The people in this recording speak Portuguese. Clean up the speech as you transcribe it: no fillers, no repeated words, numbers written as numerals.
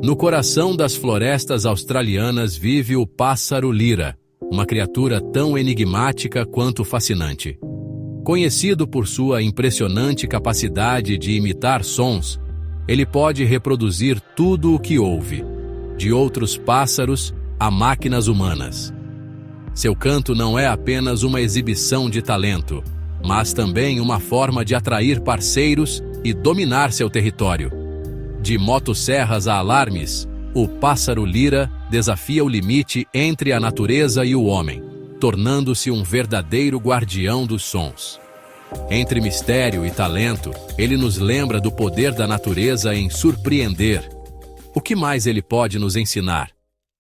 No coração das florestas australianas vive o pássaro lira, uma criatura tão enigmática quanto fascinante. Conhecido por sua impressionante capacidade de imitar sons, ele pode reproduzir tudo o que ouve, de outros pássaros a máquinas humanas. Seu canto não é apenas uma exibição de talento, mas também uma forma de atrair parceiros e dominar seu território. De motosserras a alarmes, o pássaro lira desafia o limite entre a natureza e o homem, tornando-se um verdadeiro guardião dos sons. Entre mistério e talento, ele nos lembra do poder da natureza em surpreender. O que mais ele pode nos ensinar?